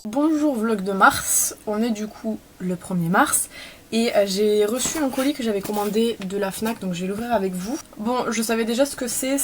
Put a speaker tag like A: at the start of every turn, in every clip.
A: Bonjour vlog de mars, on est du coup le 1er mars et j'ai reçu un colis que j'avais commandé de la Fnac, donc je vais l'ouvrir avec vous. Bon, je savais déjà ce que c'est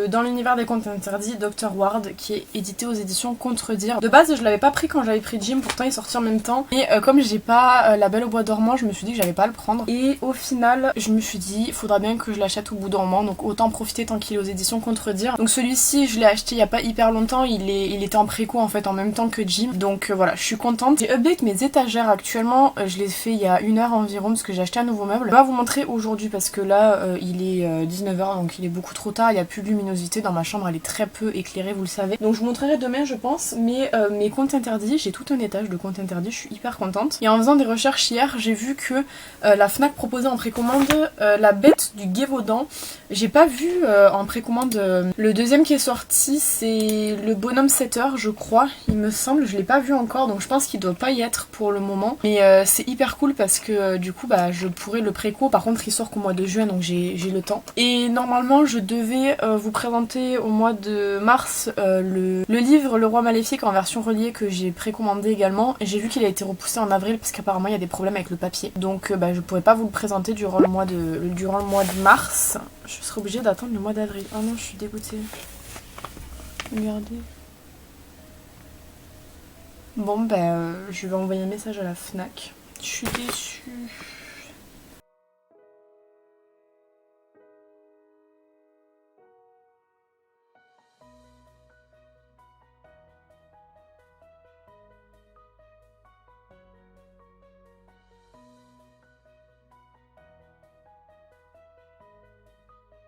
A: Dans l'univers des contes interdits, Dr Ward, qui est édité aux éditions Contredire. De base je l'avais pas pris quand j'avais pris Jim, pourtant il est sorti en même temps, et comme j'ai pas La Belle au Bois dormant, je me suis dit que j'allais pas le prendre, et au final je me suis dit il faudra bien que je l'achète au bout d'un moment, donc autant profiter tant qu'il est aux éditions Contredire. Donc celui-ci je l'ai acheté il y a pas hyper longtemps, il était en préco en fait en même temps que Jim, donc voilà, je suis contente. J'ai update mes étagères actuellement, je les ai fait il y a 1 heure environ parce que j'ai acheté un nouveau meuble. Je vais pas vous montrer aujourd'hui parce que là il est 19h, donc il est beaucoup trop tard, il y a plus de luminosité dans ma chambre, elle est très peu éclairée, vous le savez. Donc je vous montrerai demain je pense, mais mes contes interdits, j'ai tout un étage de contes interdits, je suis hyper contente. Et en faisant des recherches hier, j'ai vu que la Fnac proposait en précommande La Bête du Gévaudan. J'ai pas vu en précommande le deuxième qui est sorti, c'est le bonhomme 7 heures je crois, il me semble, je l'ai pas vu encore, donc je pense qu'il doit pas y être pour le moment. Mais c'est hyper cool parce que du coup bah je pourrais le préco, par contre il sort qu'au mois de juin donc j'ai le temps. Et normalement je devais vous présenter au mois de mars le livre Le Roi Maléfique en version reliée que j'ai précommandé également. J'ai vu qu'il a été repoussé en avril parce qu'apparemment il y a des problèmes avec le papier, donc bah je pourrais pas vous le présenter durant le mois de mars. Je serai obligée d'attendre le mois d'avril. Oh non, je suis dégoûtée. Regardez. Bon bah je vais envoyer un message à la Fnac. Je suis déçue.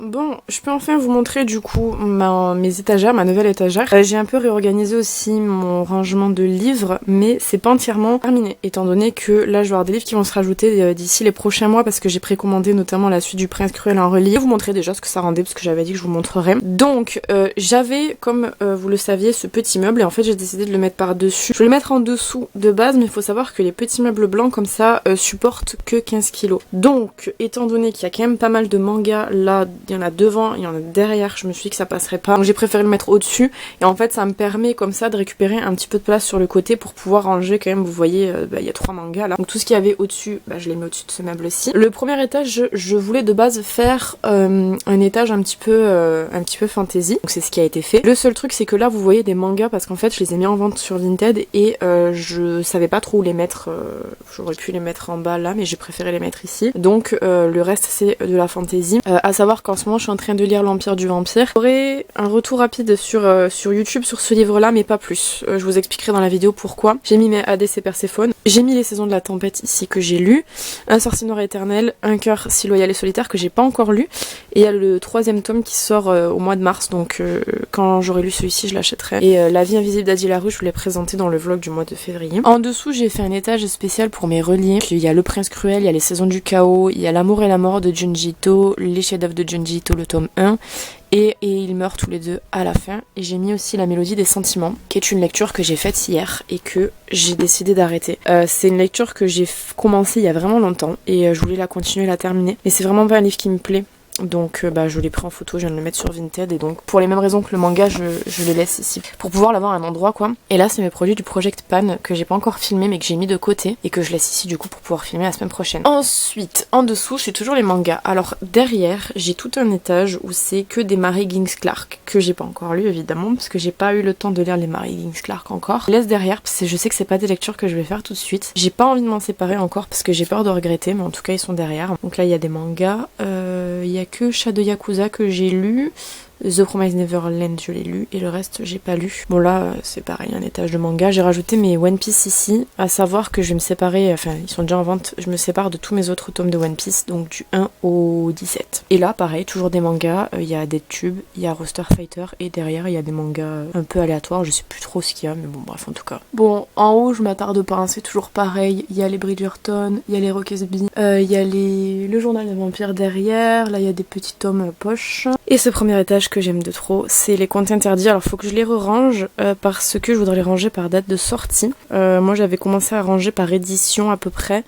A: Bon, je peux enfin vous montrer du coup mes étagères, ma nouvelle étagère. J'ai un peu réorganisé aussi mon rangement de livres, mais c'est pas entièrement terminé, étant donné que là je vais avoir des livres qui vont se rajouter d'ici les prochains mois parce que j'ai précommandé notamment la suite du Prince Cruel en relié. Je vais vous montrer déjà ce que ça rendait parce que j'avais dit que je vous montrerais. Donc j'avais, comme vous le saviez, ce petit meuble et en fait j'ai décidé de le mettre par-dessus. Je vais le mettre en dessous de base, mais il faut savoir que les petits meubles blancs comme ça supportent que 15 kg. Donc étant donné qu'il y a quand même pas mal de mangas là, il y en a devant, il y en a derrière, je me suis dit que ça passerait pas. Donc j'ai préféré le mettre au-dessus et en fait ça me permet comme ça de récupérer un petit peu de place sur le côté pour pouvoir ranger quand même, vous voyez, il y a 3 mangas là. Donc tout ce qu'il y avait au-dessus, je l'ai mis au-dessus de ce meuble-ci. Le premier étage, je voulais de base faire un étage un petit peu fantasy. Donc c'est ce qui a été fait. Le seul truc c'est que là vous voyez des mangas parce qu'en fait je les ai mis en vente sur Vinted et je savais pas trop où les mettre. J'aurais pu les mettre en bas là mais j'ai préféré les mettre ici. Donc le reste c'est de la fantasy. À savoir qu'en ce moment je suis en train de lire L'Empire du Vampire. J'aurai un retour rapide sur YouTube sur ce livre là mais pas plus. Je vous expliquerai dans la vidéo pourquoi. J'ai mis mes Hadès et Perséphone. J'ai mis Les Saisons de la Tempête ici que j'ai lu. Un Sorcier Noir Éternel, Un Cœur si loyal et solitaire que j'ai pas encore lu. Et il y a le 3e tome qui sort au mois de mars, donc quand j'aurai lu celui-ci je l'achèterai. Et La Vie invisible d'Adi Larue je vous l'ai présenté dans le vlog du mois de février. En dessous j'ai fait un étage spécial pour mes reliés. Il y a Le Prince Cruel, il y a Les Saisons du Chaos, il y a L'amour et la mort de Junji Ito, Les chefs-d'œuvre de Junji Ito le tome 1 et ils meurent tous les deux à la fin. Et j'ai mis aussi La Mélodie des sentiments qui est une lecture que j'ai faite hier et que j'ai décidé d'arrêter. C'est une lecture que j'ai commencé il y a vraiment longtemps et je voulais la continuer, la terminer, mais c'est vraiment pas un livre qui me plaît. Donc je l'ai pris en photo, je viens de le mettre sur Vinted et donc pour les mêmes raisons que le manga je le laisse ici pour pouvoir l'avoir à un endroit quoi. Et là c'est mes produits du Project Pan que j'ai pas encore filmé mais que j'ai mis de côté et que je laisse ici du coup pour pouvoir filmer la semaine prochaine. Ensuite en dessous j'ai toujours les mangas. Alors derrière j'ai tout un étage où c'est que des Mary Higgins Clark que j'ai pas encore lu évidemment parce que j'ai pas eu le temps de lire les Mary Higgins Clark encore. Je laisse derrière parce que je sais que c'est pas des lectures que je vais faire tout de suite. J'ai pas envie de m'en séparer encore parce que j'ai peur de regretter, mais en tout cas ils sont derrière. Donc là il y a des mangas, il y a que Shadow Yakuza que j'ai lu, The Promised Neverland je l'ai lu et le reste j'ai pas lu. Bon là c'est pareil, un étage de manga. J'ai rajouté mes One Piece ici, à savoir que je vais me séparer, enfin ils sont déjà en vente, je me sépare de tous mes autres tomes de One Piece, donc du 1 au 17. Et là pareil, toujours des mangas, il y a des tubes, il y a Roster Fighter et derrière il y a des mangas un peu aléatoires, je sais plus trop ce qu'il y a mais bon bref en tout cas. Bon en haut je m'attarde pas, hein, c'est toujours pareil, il y a les Bridgerton, il y a les Rockesby, il y a le journal des vampires derrière, là il y a des petits tomes poche. Et ce premier étage ouvrages que j'aime de trop, c'est les contes interdits. Alors faut que je les re-range parce que je voudrais les ranger par date de sortie. Moi j'avais commencé à ranger par édition à peu près.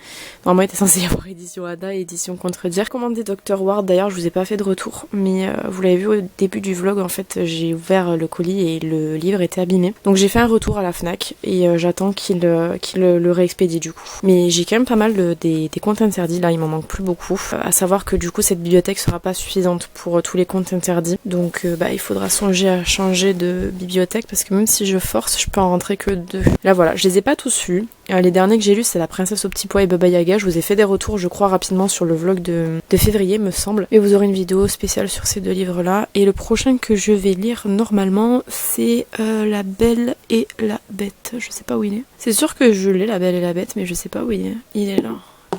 A: Normalement il était censé y avoir édition Ada et édition Contredire. Commandé Dr. Ward, d'ailleurs je vous ai pas fait de retour, mais vous l'avez vu au début du vlog, en fait j'ai ouvert le colis et le livre était abîmé. Donc j'ai fait un retour à la Fnac et j'attends qu'il le réexpédie du coup. Mais j'ai quand même pas mal des contes interdits, là il m'en manque plus beaucoup. À savoir que du coup cette bibliothèque sera pas suffisante pour tous les contes interdits. Donc il faudra songer à changer de bibliothèque parce que même si je force, je peux en rentrer que 2. Là voilà, je les ai pas tous lus. Les derniers que j'ai lus c'est La Princesse au petit pois et Baba Yaga. Je vous ai fait des retours je crois rapidement sur le vlog de février me semble. Et vous aurez une vidéo spéciale sur ces 2 livres là. Et le prochain que je vais lire normalement c'est La Belle et la Bête. Je sais pas où il est. C'est sûr que je l'ai La Belle et la Bête mais je sais pas où il est. Il est là,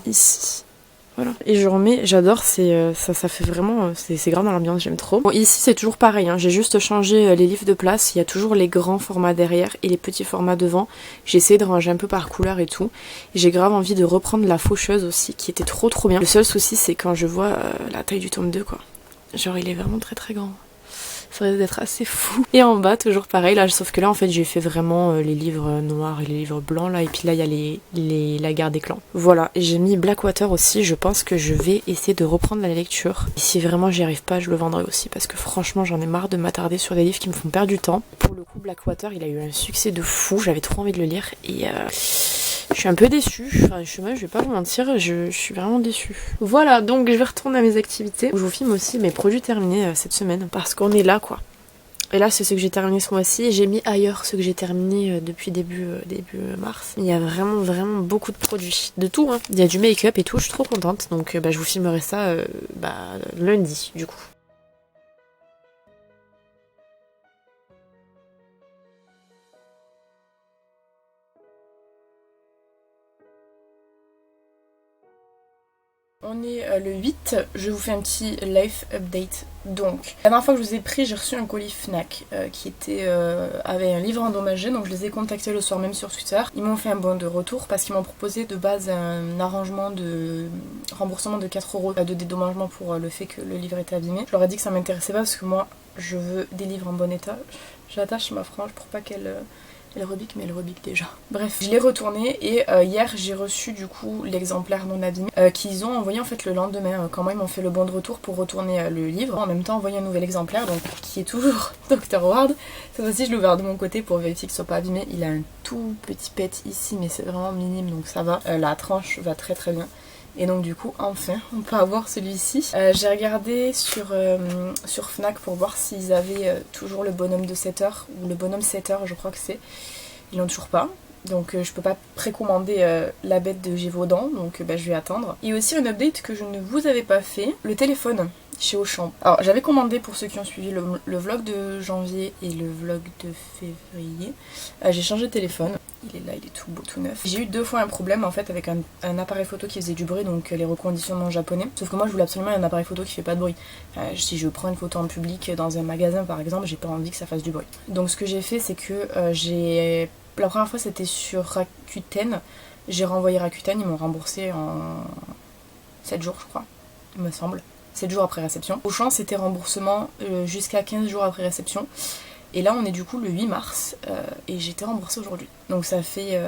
A: ici. Voilà. Et je remets, j'adore, ça fait vraiment, c'est grave dans l'ambiance, j'aime trop. Bon, ici c'est toujours pareil, hein, j'ai juste changé les livres de place, il y a toujours les grands formats derrière et les petits formats devant. J'ai essayé de ranger un peu par couleur et tout. J'ai grave envie de reprendre La Faucheuse aussi, qui était trop bien. Le seul souci c'est quand je vois la taille du tome 2 quoi. Genre il est vraiment très grand. Ça risque d'être assez fou. Et en bas, toujours pareil, là, sauf que là, en fait, j'ai fait vraiment les livres noirs et les livres blancs, là, et puis là, il y a la guerre des clans. Voilà, et j'ai mis Blackwater aussi, je pense que je vais essayer de reprendre la lecture. Et si vraiment j'y arrive pas, je le vendrai aussi, parce que franchement, j'en ai marre de m'attarder sur des livres qui me font perdre du temps. Pour le coup, Blackwater, il a eu un succès de fou, j'avais trop envie de le lire, et je suis un peu déçue, enfin, je vais pas vous mentir, je suis vraiment déçue. Voilà, donc je vais retourner à mes activités. Je vous filme aussi mes produits terminés cette semaine, parce qu'on est là, quoi. Et là, c'est ce que j'ai terminé ce mois-ci. J'ai mis ailleurs ce que j'ai terminé depuis début mars. Il y a vraiment beaucoup de produits. De tout, hein. Il y a du make-up et tout, je suis trop contente. Donc je vous filmerai ça lundi, du coup. On est le 8, je vous fais un petit life update. Donc, la dernière fois que je vous ai pris, j'ai reçu un colis Fnac qui avait un livre endommagé, donc je les ai contactés le soir même sur Twitter. Ils m'ont fait un bon de retour parce qu'ils m'ont proposé de base un arrangement de remboursement de 4 € de dédommagement pour le fait que le livre était abîmé. Je leur ai dit que ça m'intéressait pas parce que moi, je veux des livres en bon état. J'attache ma frange pour pas qu'elle rebique, mais elle rebique déjà. Bref, je l'ai retourné et hier j'ai reçu du coup l'exemplaire non abîmé qu'ils ont envoyé en fait le lendemain quand moi ils m'ont fait le bon de retour pour retourner le livre. En même temps envoyé un nouvel exemplaire donc qui est toujours Dr. Ward. Cette fois-ci je l'ai ouvert de mon côté pour vérifier qu'il soit pas abîmé. Il a un tout petit pet ici mais c'est vraiment minime donc ça va. La tranche va très bien. Et donc du coup enfin on peut avoir celui-ci. J'ai regardé sur Fnac pour voir s'ils avaient toujours le bonhomme de 7 heures ou le bonhomme 7 heures je crois que c'est. Ils l'ont toujours pas. Donc je peux pas précommander La Bête de Gévaudan, donc je vais attendre. Et aussi un update que je ne vous avais pas fait, le téléphone chez Auchan. Alors j'avais commandé pour ceux qui ont suivi le vlog de janvier et le vlog de février. J'ai changé de téléphone, il est là, il est tout beau, tout neuf. J'ai eu 2 fois un problème en fait avec un appareil photo qui faisait du bruit, donc les reconditionnements japonais. Sauf que moi je voulais absolument un appareil photo qui fait pas de bruit. Si je prends une photo en public dans un magasin par exemple, j'ai pas envie que ça fasse du bruit. Donc ce que j'ai fait c'est que la première fois c'était sur Rakuten, j'ai renvoyé Rakuten, ils m'ont remboursé en 7 jours je crois, il me semble. 7 jours après réception. Auchan c'était remboursement jusqu'à 15 jours après réception. Et là on est du coup le 8 mars et j'ai été remboursée aujourd'hui. Donc ça fait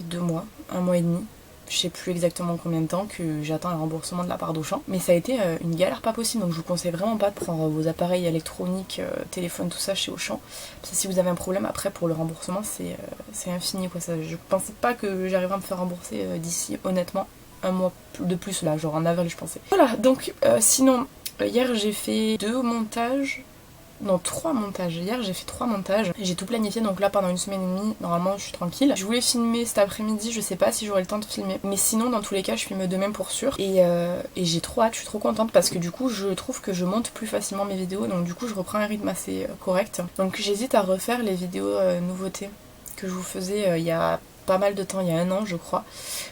A: 2 mois, 1 mois et demi. Je sais plus exactement combien de temps que j'attends un remboursement de la part d'Auchan. Mais ça a été une galère pas possible. Donc je vous conseille vraiment pas de prendre vos appareils électroniques, téléphone, tout ça chez Auchan. Parce que si vous avez un problème après pour le remboursement c'est infini quoi. Je pensais pas que j'arriverais à me faire rembourser d'ici honnêtement 1 mois de plus là, genre en avril je pensais. Voilà donc sinon hier j'ai fait 2 montages. Non, 3 montages. Hier j'ai fait 3 montages. J'ai tout planifié donc là pendant 1 semaine et demie, normalement je suis tranquille. Je voulais filmer cet après-midi, je sais pas si j'aurai le temps de filmer. Mais sinon dans tous les cas je filme demain pour sûr. Et j'ai trop hâte, je suis trop contente parce que du coup je trouve que je monte plus facilement mes vidéos. Donc du coup je reprends un rythme assez correct. Donc j'hésite à refaire les vidéos nouveautés que je vous faisais il y a pas mal de temps, il y a 1 an je crois,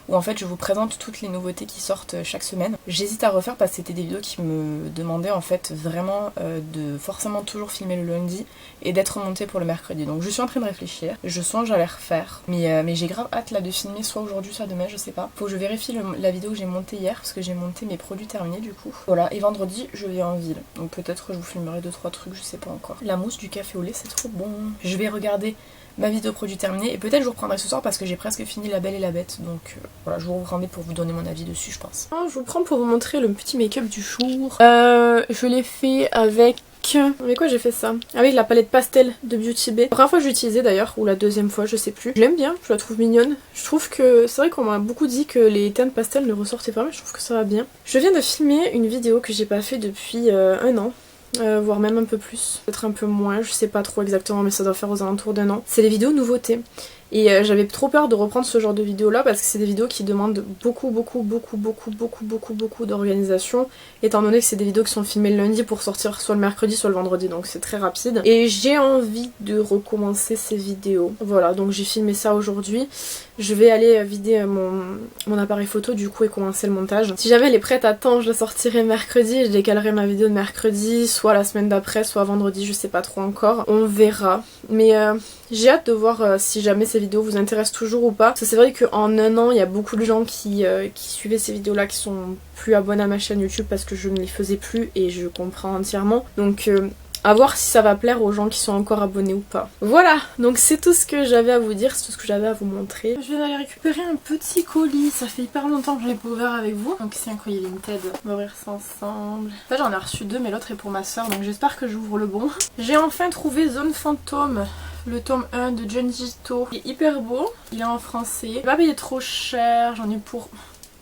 A: où en fait je vous présente toutes les nouveautés qui sortent chaque semaine. J'hésite à refaire parce que c'était des vidéos qui me demandaient en fait vraiment de forcément toujours filmer le lundi et d'être montée pour le mercredi. Donc je suis en train de réfléchir, je songe à les refaire, mais j'ai grave hâte là de filmer soit aujourd'hui soit demain, je sais pas. Faut que je vérifie la vidéo que j'ai montée hier parce que j'ai monté mes produits terminés du coup. Voilà, et vendredi je vais en ville, donc peut-être je vous filmerai 2-3 trucs, je sais pas encore. La mousse du café au lait c'est trop bon. Je vais regarder ma vidéo produit terminée et peut-être je vous reprendrai ce soir parce que j'ai presque fini La Belle et la Bête, donc voilà, je vous reprendrai pour vous donner mon avis dessus je pense. Je vous prends pour vous montrer le petit make-up du jour. Je l'ai fait avec... Mais quoi j'ai fait ça? Avec la palette pastel de Beauty Bay. La première fois que j'ai utilisé d'ailleurs, ou la deuxième fois, je sais plus. Je l'aime bien, je la trouve mignonne. Je trouve que c'est vrai qu'on m'a beaucoup dit que les teintes pastel ne ressortaient pas, mais je trouve que ça va bien. Je viens de filmer une vidéo que j'ai pas fait depuis 1 an. Voire même un peu plus, peut-être un peu moins, je sais pas trop exactement mais ça doit faire aux alentours d'1 an. C'est les vidéos nouveautés. Et j'avais trop peur de reprendre ce genre de vidéos là parce que c'est des vidéos qui demandent beaucoup d'organisation, étant donné que c'est des vidéos qui sont filmées le lundi pour sortir soit le mercredi soit le vendredi, donc c'est très rapide. Et j'ai envie de recommencer ces vidéos. Voilà, donc j'ai filmé ça aujourd'hui. Je vais aller vider mon appareil photo du coup et commencer le montage. Si jamais elle est prête à temps, je la sortirai mercredi et je décalerai ma vidéo de mercredi, soit la semaine d'après, soit vendredi, je sais pas trop encore. On verra. Mais j'ai hâte de voir si jamais ces vidéos vous intéressent toujours ou pas. Parce que c'est vrai qu'en 1 an, il y a beaucoup de gens qui suivaient ces vidéos là qui sont plus abonnés à ma chaîne YouTube parce que je ne les faisais plus et je comprends entièrement. Donc à voir si ça va plaire aux gens qui sont encore abonnés ou pas. Voilà, donc c'est tout ce que j'avais à vous dire, c'est tout ce que j'avais à vous montrer. Je viens d'aller récupérer un petit colis, ça fait hyper longtemps que je l'ai pas ouvert avec vous. Donc c'est un colis Vinted, on va ouvrir ça ensemble. En fait j'en ai reçu 2 mais l'autre est pour ma soeur, donc j'espère que j'ouvre le bon. J'ai enfin trouvé Zone Fantôme, le tome 1 de Junji Ito. Il est hyper beau, il est en français. Il va payer trop cher, j'en ai pour...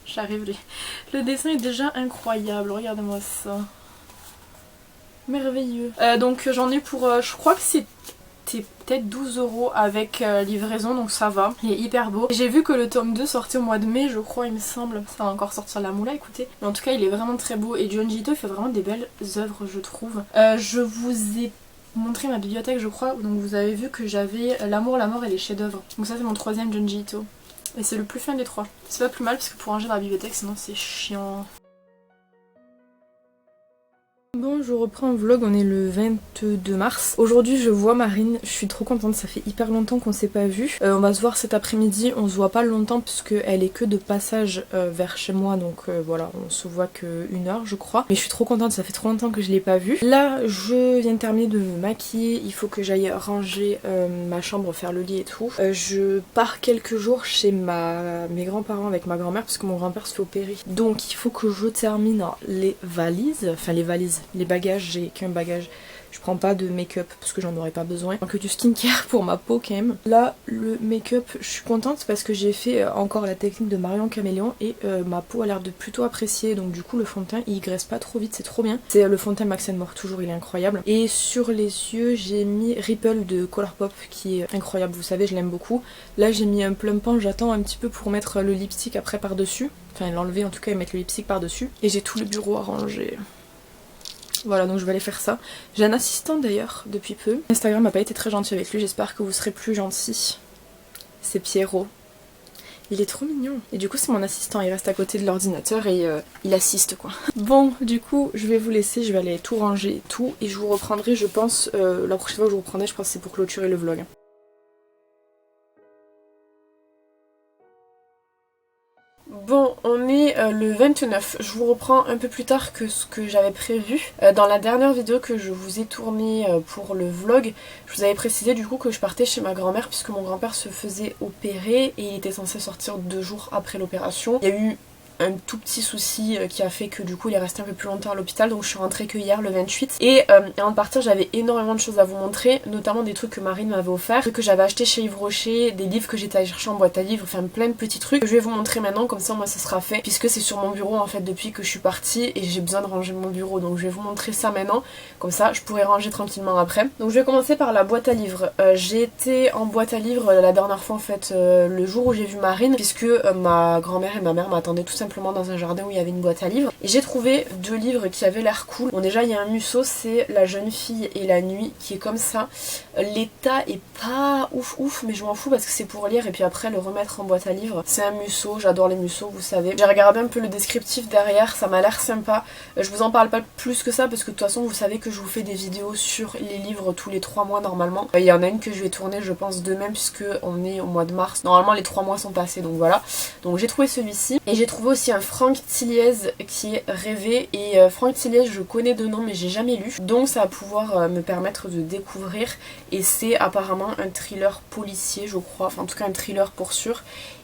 A: J'arrive, le dessin est déjà incroyable, regardez-moi ça. Merveilleux. Donc j'en ai pour, je crois que c'était peut-être 12 € avec livraison, donc ça va. Il est hyper beau. J'ai vu que le tome 2 sortait au mois de mai, je crois, il me semble. Ça va encore sortir la moula, écoutez. Mais en tout cas, il est vraiment très beau. Et Junji Ito, il fait vraiment des belles œuvres, je trouve. Je vous ai montré ma bibliothèque, je crois. Donc vous avez vu que j'avais L'amour, la mort et les chefs-d'œuvre. Donc ça, c'est mon 3e Junji Ito. Et c'est le plus fin des 3. C'est pas plus mal parce que pour ranger dans la bibliothèque, sinon c'est chiant. Bon, je reprends un vlog, on est le 22 mars. Aujourd'hui je vois Marine, je suis trop contente, ça fait hyper longtemps qu'on s'est pas vu. On va se voir cet après-midi, on se voit pas longtemps puisque elle est que de passage vers chez moi, donc voilà, on se voit que 1 heure je crois. Mais je suis trop contente, ça fait trop longtemps que je l'ai pas vue. Là je viens de terminer de me maquiller, il faut que j'aille ranger ma chambre, faire le lit et tout. Je pars quelques jours chez mes grands-parents avec ma grand-mère parce que mon grand-père se fait opérer. Donc il faut que je termine les valises, enfin les valises. Les bagages, j'ai qu'un bagage. Je prends pas de make-up parce que j'en aurais pas besoin. Que du skincare pour ma peau quand même. Là, le make-up, je suis contente parce que j'ai fait encore la technique de Marion Caméléon et ma peau a l'air de plutôt apprécier. Donc du coup, le fond de teint, il graisse pas trop vite, c'est trop bien. C'est le fond de teint Max More, toujours, il est incroyable. Et sur les yeux, j'ai mis Ripple de Colourpop qui est incroyable. Vous savez, je l'aime beaucoup. Là, j'ai mis un plumpan, j'attends un petit peu pour mettre le lipstick après par-dessus. Enfin, l'enlever en tout cas et mettre le lipstick par-dessus. Et j'ai tout le bureau à ranger. Voilà, donc je vais aller faire ça. J'ai un assistant d'ailleurs depuis peu. Instagram n'a pas été très gentil avec lui, j'espère que vous serez plus gentils. C'est Pierrot. Il est trop mignon. Et du coup c'est mon assistant, il reste à côté de l'ordinateur et il assiste quoi. Bon, du coup je vais vous laisser, je vais aller tout ranger et tout. Et je vous reprendrai, je pense, la prochaine fois que je vous reprendrai, je pense que c'est pour clôturer le vlog. Bon, on est le 29, je vous reprends un peu plus tard que ce que j'avais prévu. Dans la dernière vidéo que je vous ai tournée pour le vlog, je vous avais précisé du coup que je partais chez ma grand-mère puisque mon grand-père se faisait opérer et il était censé sortir 2 jours après l'opération. Il y a eu un tout petit souci qui a fait que du coup il est resté un peu plus longtemps à l'hôpital, donc je suis rentrée que hier le 28 et avant de partir j'avais énormément de choses à vous montrer, notamment des trucs que Marine m'avait offert, que j'avais acheté chez Yves Rocher, des livres que j'étais allée chercher en boîte à livres, enfin plein de petits trucs que je vais vous montrer maintenant, comme ça moi ça sera fait puisque c'est sur mon bureau en fait depuis que je suis partie et j'ai besoin de ranger mon bureau, donc je vais vous montrer ça maintenant, comme ça je pourrai ranger tranquillement après. Donc je vais commencer par la boîte à livres. J'ai été en boîte à livres la dernière fois en fait le jour où j'ai vu Marine, puisque ma grand-mère et ma mère m'attendaient tout simplement simplement dans un jardin où il y avait une boîte à livres. Et j'ai trouvé 2 livres qui avaient l'air cool. Bon déjà il y a un Musso, c'est La jeune fille et la nuit qui est comme ça. L'état est pas ouf mais je m'en fous parce que c'est pour lire et puis après le remettre en boîte à livres. C'est un Musso, j'adore les Musso, vous savez. J'ai regardé un peu le descriptif derrière, ça m'a l'air sympa. Je vous en parle pas plus que ça parce que de toute façon vous savez que je vous fais des vidéos sur les livres tous les 3 mois normalement. Il y en a une que je vais tourner je pense demain puisque on est au mois de mars. Normalement les 3 mois sont passés donc voilà. Donc j'ai trouvé celui-ci et j'ai trouvé aussi un Franck Tilliez qui est Rêvé et Franck Tilliez je connais de nom mais j'ai jamais lu. Donc ça va pouvoir me permettre de découvrir et c'est apparemment un thriller policier je crois, enfin en tout cas un thriller pour sûr.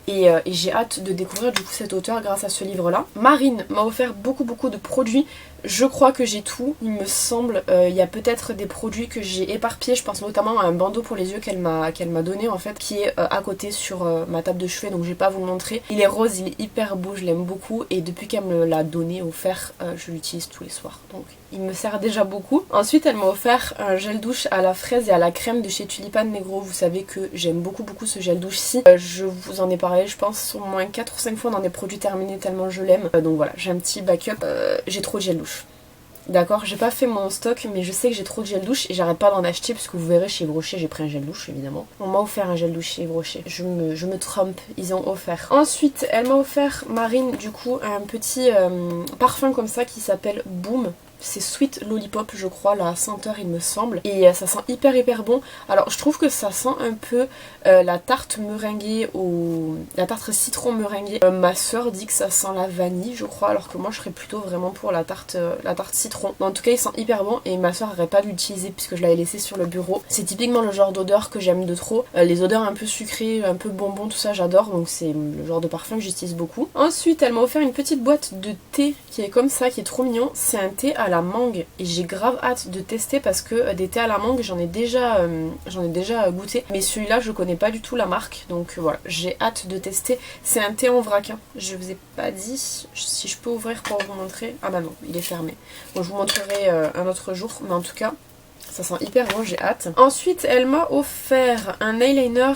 A: Et j'ai hâte de découvrir du coup cet auteur grâce à ce livre là. Marine m'a offert beaucoup de produits. Je crois que j'ai tout, il me semble. Il y a peut-être des produits que j'ai éparpillés. Je pense notamment à un bandeau pour les yeux qu'elle m'a donné en fait, qui est à côté sur ma table de chevet, donc je vais pas vous le montrer. Il est rose, il est hyper beau, je l'aime beaucoup. Et depuis qu'elle me l'a donné, offert, je l'utilise tous les soirs. Donc il me sert déjà beaucoup. Ensuite elle m'a offert un gel douche à la fraise et à la crème de chez Tulipan Negro. Vous savez que j'aime beaucoup ce gel douche-ci. Je vous en ai parlé je pense au moins 4 ou 5 fois dans des produits terminés tellement je l'aime. Donc voilà, j'ai un petit backup. J'ai trop de gel douche. D'accord, j'ai pas fait mon stock mais je sais que j'ai trop de gel douche et j'arrête pas d'en acheter puisque vous verrez chez Yves Rocher j'ai pris un gel douche évidemment. On m'a offert un gel douche chez Yves Rocher, je me trompe, ils ont offert. Ensuite elle m'a offert Marine du coup un petit parfum comme ça qui s'appelle Boom. C'est Sweet Lollipop je crois la senteur il me semble et ça sent hyper bon. Alors je trouve que ça sent un peu la tarte meringuée la tarte citron meringuée. Ma soeur dit que ça sent la vanille je crois alors que moi je serais plutôt vraiment pour la tarte citron. Mais en tout cas il sent hyper bon et ma soeur n'arrête pas de l'utiliser puisque je l'avais laissé sur le bureau. C'est typiquement le genre d'odeur que j'aime de trop. Les odeurs un peu sucrées, un peu bonbons tout ça j'adore donc c'est le genre de parfum que j'utilise beaucoup. Ensuite elle m'a offert une petite boîte de thé qui est comme ça qui est trop mignon. C'est un thé à la mangue et j'ai grave hâte de tester parce que des thés à la mangue j'en ai déjà goûté mais celui-là je connais pas du tout la marque donc voilà j'ai hâte de tester. C'est un thé en vrac hein. Je vous ai pas dit si je peux ouvrir pour vous montrer. Ah bah non il est fermé. Bon je vous montrerai un autre jour mais en tout cas ça sent hyper bon, j'ai hâte. Ensuite, elle m'a offert un eyeliner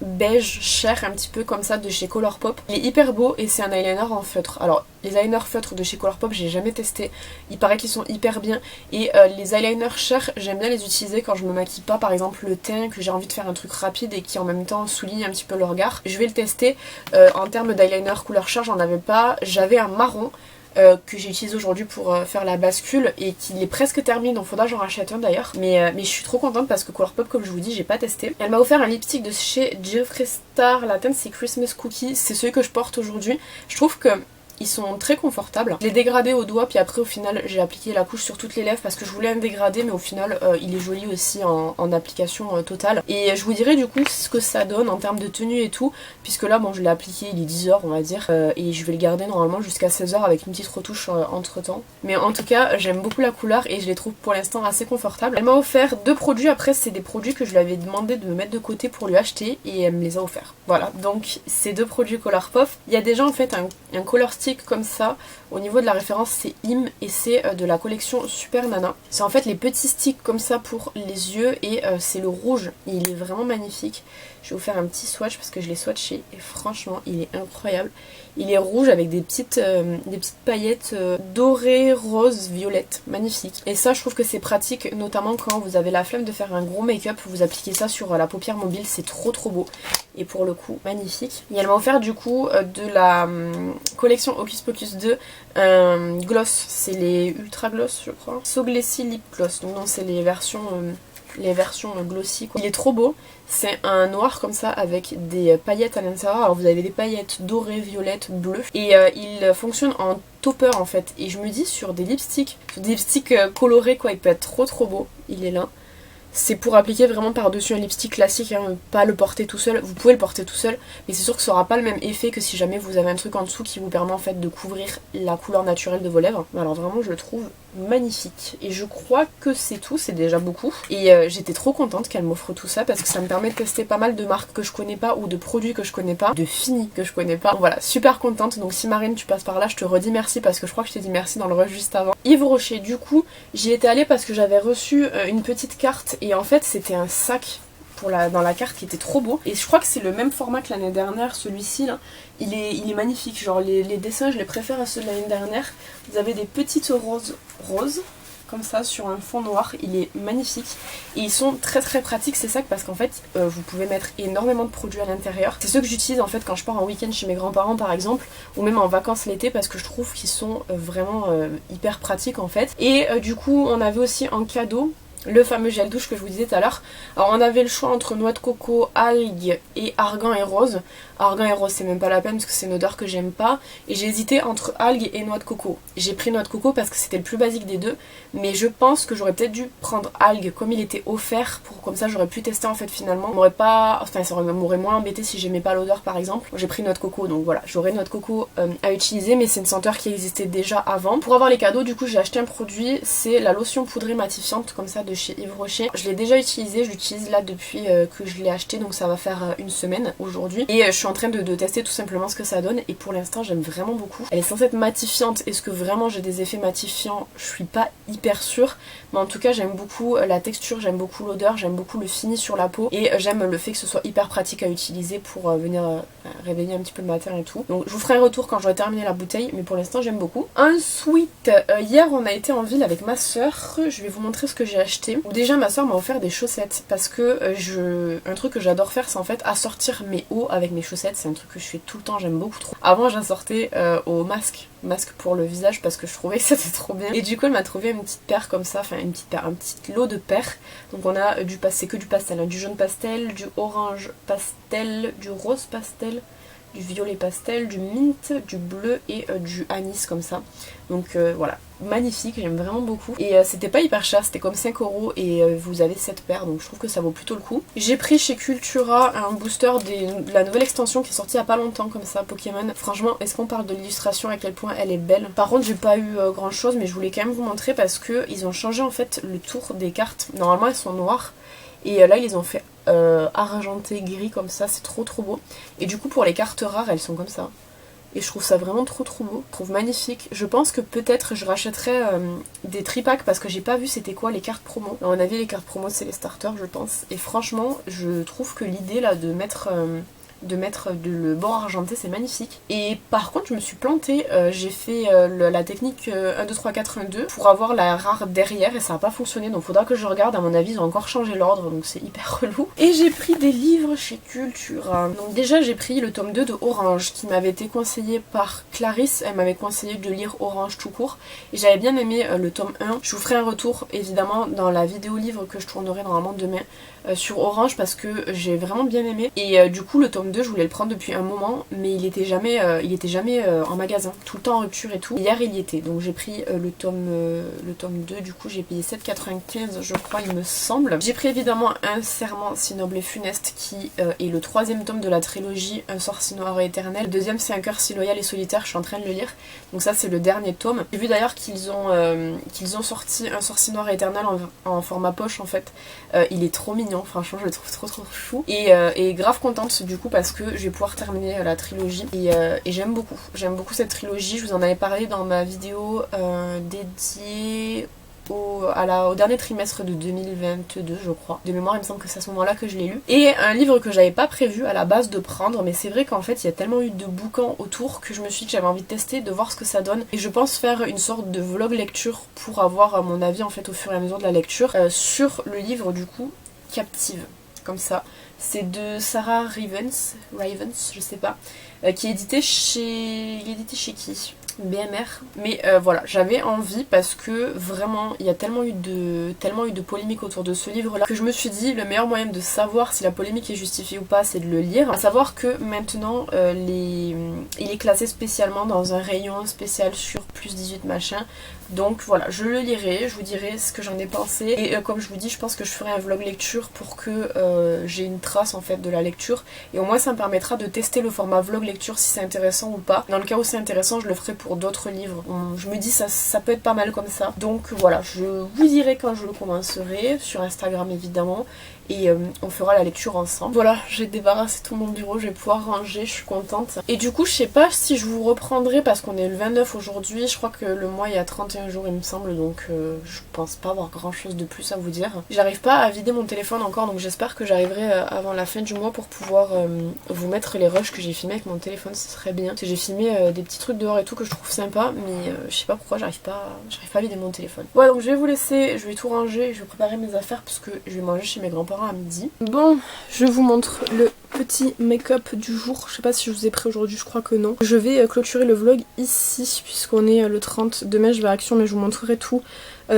A: beige cher, un petit peu comme ça, de chez Colourpop. Il est hyper beau et c'est un eyeliner en feutre. Alors, les eyeliners feutres de chez Colourpop, j'ai jamais testé. Il paraît qu'ils sont hyper bien. Et les eyeliners chers, j'aime bien les utiliser quand je me maquille pas, par exemple le teint, que j'ai envie de faire un truc rapide et qui en même temps souligne un petit peu le regard. Je vais le tester. En termes d'eyeliner couleur cher, j'en avais pas. J'avais un marron. Que j'ai utilisé aujourd'hui pour faire la bascule et qu'il est presque terminé donc faudra que j'en rachète un d'ailleurs mais je suis trop contente parce que Colourpop comme je vous dis j'ai pas testé. Elle m'a offert un lipstick de chez Jeffree Star, la teinte c'est Christmas Cookie, c'est celui que je porte aujourd'hui. Je trouve que ils sont très confortables. Je l'ai dégradé au doigt puis après au final j'ai appliqué la couche sur toutes les lèvres parce que je voulais un dégradé mais au final il est joli aussi en application totale. Et je vous dirai du coup ce que ça donne en termes de tenue et tout puisque là bon je l'ai appliqué il est 10h on va dire et je vais le garder normalement jusqu'à 16h avec une petite retouche entre temps. Mais en tout cas j'aime beaucoup la couleur et je les trouve pour l'instant assez confortables. Elle m'a offert 2 produits, après c'est des produits que je lui avais demandé de me mettre de côté pour lui acheter et elle me les a offerts. Voilà donc ces 2 produits Colourpop. Il y a déjà en fait un color stick comme ça, au niveau de la référence c'est Im et c'est de la collection Super Nana. C'est en fait les petits sticks comme ça pour les yeux et c'est le rouge et il est vraiment magnifique. Je vais vous faire un petit swatch parce que je l'ai swatché et franchement il est incroyable. Il est rouge avec des petites paillettes dorées, roses, violettes, magnifique. Et ça je trouve que c'est pratique notamment quand vous avez la flemme de faire un gros make-up, vous appliquez ça sur la paupière mobile, c'est trop beau. Et pour le coup magnifique. Et elle m'a offert du coup de la collection Hocus Pocus 2 un gloss, c'est les Ultra Gloss je crois. So Glassy Lip Gloss, donc non c'est les versions glossy quoi. Il est trop beau, c'est un noir comme ça avec des paillettes à l'intérieur. Alors vous avez des paillettes dorées, violettes, bleues et il fonctionne en topper en fait. Et je me dis sur des lipsticks colorés quoi, il peut être trop beau. Il est là. C'est pour appliquer vraiment par-dessus un lipstick classique, hein, pas le porter tout seul. Vous pouvez le porter tout seul, mais c'est sûr que ça aura pas le même effet que si jamais vous avez un truc en dessous qui vous permet en fait de couvrir la couleur naturelle de vos lèvres. Alors vraiment je le trouve magnifique. Et je crois que c'est tout, c'est déjà beaucoup. Et j'étais trop contente qu'elle m'offre tout ça parce que ça me permet de tester pas mal de marques que je connais pas ou de produits que je connais pas, de finis que je connais pas. Donc voilà, super contente. Donc si Marine tu passes par là, je te redis merci parce que je crois que je t'ai dit merci dans le rush juste avant. Yves Rocher, du coup, j'y étais allée parce que j'avais reçu une petite carte et en fait c'était un sac dans la carte qui était trop beau. Et je crois que c'est le même format que l'année dernière, celui-ci là. Il est magnifique, genre les dessins je les préfère à ceux de l'année dernière. Vous avez des petites roses comme ça sur un fond noir, il est magnifique et ils sont très très pratiques, c'est ça, parce qu'en fait vous pouvez mettre énormément de produits à l'intérieur. C'est ceux que j'utilise en fait quand je pars en week-end chez mes grands-parents par exemple, ou même en vacances l'été, parce que je trouve qu'ils sont vraiment hyper pratiques en fait. Et du coup on avait aussi en cadeau le fameux gel douche que je vous disais tout à l'heure. Alors on avait le choix entre noix de coco, algues et argan et rose. Argan et rose c'est même pas la peine parce que c'est une odeur que j'aime pas. Et j'ai hésité entre algues et noix de coco. J'ai pris noix de coco parce que c'était le plus basique des deux. Mais je pense que j'aurais peut-être dû prendre algues comme il était offert. Comme ça j'aurais pu tester en fait finalement. Ça m'aurait moins embêté si j'aimais pas l'odeur par exemple. J'ai pris noix de coco donc voilà. J'aurais noix de coco à utiliser, mais c'est une senteur qui existait déjà avant. Pour avoir les cadeaux du coup j'ai acheté un produit. C'est la lotion poudrée matifiante comme ça de chez Yves Rocher. Je l'ai déjà utilisé, je l'utilise là depuis que je l'ai acheté, donc ça va faire une semaine aujourd'hui. Et je suis en train de tester tout simplement ce que ça donne et pour l'instant j'aime vraiment beaucoup. Elle est censée être matifiante, est-ce que vraiment j'ai des effets matifiants? Je suis pas hyper sûre, mais en tout cas j'aime beaucoup la texture, j'aime beaucoup l'odeur, j'aime beaucoup le fini sur la peau et j'aime le fait que ce soit hyper pratique à utiliser pour venir réveiller un petit peu le matin et tout. Donc je vous ferai un retour quand j'aurai terminé la bouteille, mais pour l'instant j'aime beaucoup. Ensuite, hier on a été en ville avec ma soeur, je vais vous montrer ce que j'ai acheté. Déjà ma soeur m'a offert des chaussettes parce que un truc que j'adore faire c'est en fait assortir mes hauts avec mes chaussettes, c'est un truc que je fais tout le temps, j'aime beaucoup trop. Avant j'assortais au masque pour le visage parce que je trouvais que c'était trop bien. Et du coup elle m'a trouvé une petite paire comme ça, enfin un petit lot de paires. Donc on a c'est que du pastel, hein, du jaune pastel, du orange pastel, du rose pastel, du violet pastel, du mint, du bleu et du anis comme ça. Donc voilà, magnifique, j'aime vraiment beaucoup. Et c'était pas hyper cher, c'était comme 5 € et vous avez 7 paires, donc je trouve que ça vaut plutôt le coup. J'ai pris chez Cultura un booster de la nouvelle extension qui est sortie il y a pas longtemps comme ça, Pokémon. Franchement, est-ce qu'on parle de l'illustration, à quel point elle est belle. Par contre j'ai pas eu grand chose, mais je voulais quand même vous montrer parce que ils ont changé en fait le tour des cartes. Normalement elles sont noires. Et là ils les ont fait argenté gris comme ça, c'est trop beau. Et du coup pour les cartes rares elles sont comme ça. Et je trouve ça vraiment trop beau, je trouve magnifique. Je pense que peut-être je rachèterai des tripacks parce que j'ai pas vu c'était quoi les cartes promo. À mon avis les cartes promo c'est les starters je pense. Et franchement je trouve que l'idée là de mettre le bord argenté c'est magnifique. Et par contre je me suis plantée, j'ai fait la technique 1, 2, 3, 4, 1, 2 pour avoir la rare derrière et ça n'a pas fonctionné, donc faudra que je regarde. À mon avis ils ont encore changé l'ordre donc c'est hyper relou. Et j'ai pris des livres chez Cultura. Donc déjà j'ai pris le tome 2 de Orange qui m'avait été conseillé par Clarisse, elle m'avait conseillé de lire Orange tout court et j'avais bien aimé le tome 1. Je vous ferai un retour évidemment dans la vidéo livre que je tournerai normalement demain sur Orange parce que j'ai vraiment bien aimé. Et du coup le tome 2 je voulais le prendre depuis un moment mais il était jamais en magasin, tout le temps en rupture et tout. Hier il y était, donc j'ai pris le tome 2, du coup j'ai payé 7,95 je crois il me semble. J'ai pris évidemment Un serment si noble et funeste qui est le 3e tome de la trilogie Un sort si noir et éternel. Le 2e c'est Un cœur si loyal et solitaire, je suis en train de le lire, donc ça c'est le dernier tome. J'ai vu d'ailleurs qu'ils ont sorti Un sort si noir et éternel en format poche en fait. Il est trop mignon, franchement je le trouve trop chou et grave contente du coup parce que je vais pouvoir terminer la trilogie et j'aime beaucoup cette trilogie. Je vous en avais parlé dans ma vidéo dédiée au dernier trimestre de 2022 je crois. De mémoire il me semble que c'est à ce moment là que je l'ai lu. Et un livre que j'avais pas prévu à la base de prendre, mais c'est vrai qu'en fait il y a tellement eu de bouquins autour que je me suis dit que j'avais envie de tester, de voir ce que ça donne. Et je pense faire une sorte de vlog lecture pour avoir mon avis en fait au fur et à mesure de la lecture sur le livre du coup Captive. Comme ça, c'est de Sarah Ravens, je sais pas, qui est édité chez... Il est édité chez qui? BMR. Mais voilà, j'avais envie parce que vraiment il y a tellement eu de polémique autour de ce livre là que je me suis dit le meilleur moyen de savoir si la polémique est justifiée ou pas c'est de le lire. À savoir que maintenant il est classé spécialement dans un rayon spécial sur plus 18 machin. Donc voilà, je le lirai, je vous dirai ce que j'en ai pensé. Et comme je vous dis, je pense que je ferai un vlog lecture pour que j'ai une trace en fait de la lecture. Et au moins ça me permettra de tester le format vlog lecture si c'est intéressant ou pas. Dans le cas où c'est intéressant, je le ferai pour d'autres livres. Je me dis ça peut être pas mal comme ça. Donc voilà, je vous dirai quand je le commencerai, sur Instagram évidemment. Et on fera la lecture ensemble. Voilà, j'ai débarrassé tout mon bureau, je vais pouvoir ranger, je suis contente. Et du coup, je sais pas si je vous reprendrai parce qu'on est le 29 aujourd'hui, je crois que le mois il y a 30 31 jours il me semble, donc je pense pas avoir grand chose de plus à vous dire. J'arrive pas à vider mon téléphone encore, donc j'espère que j'arriverai avant la fin du mois pour pouvoir vous mettre les rushs que j'ai filmés avec mon téléphone, ce serait bien. Parce que j'ai filmé des petits trucs dehors et tout que je trouve sympa, mais je sais pas pourquoi j'arrive pas à vider mon téléphone. Voilà, donc je vais vous laisser, je vais tout ranger, je vais préparer mes affaires parce que je vais manger chez mes grands-parents à midi. Bon, je vous montre le petit make-up du jour. Je sais pas si je vous ai pris aujourd'hui, je crois que non. Je vais clôturer le vlog ici puisqu'on est le 30. Demain je vais à Action, mais je vous montrerai tout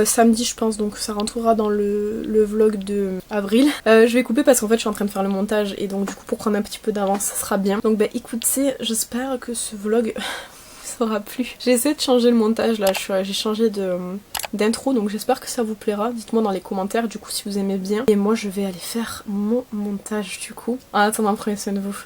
A: samedi je pense, donc ça rentrera dans le vlog de avril. Je vais couper parce qu'en fait je suis en train de faire le montage et donc du coup pour prendre un petit peu d'avance ça sera bien. Donc bah écoutez, j'espère que ce vlog vous aura plu. J'ai essayé de changer le montage là, j'ai changé d'intro, donc j'espère que ça vous plaira. Dites-moi dans les commentaires du coup si vous aimez bien. Et moi je vais aller faire mon montage du coup. En attendant, prenez soin de vous.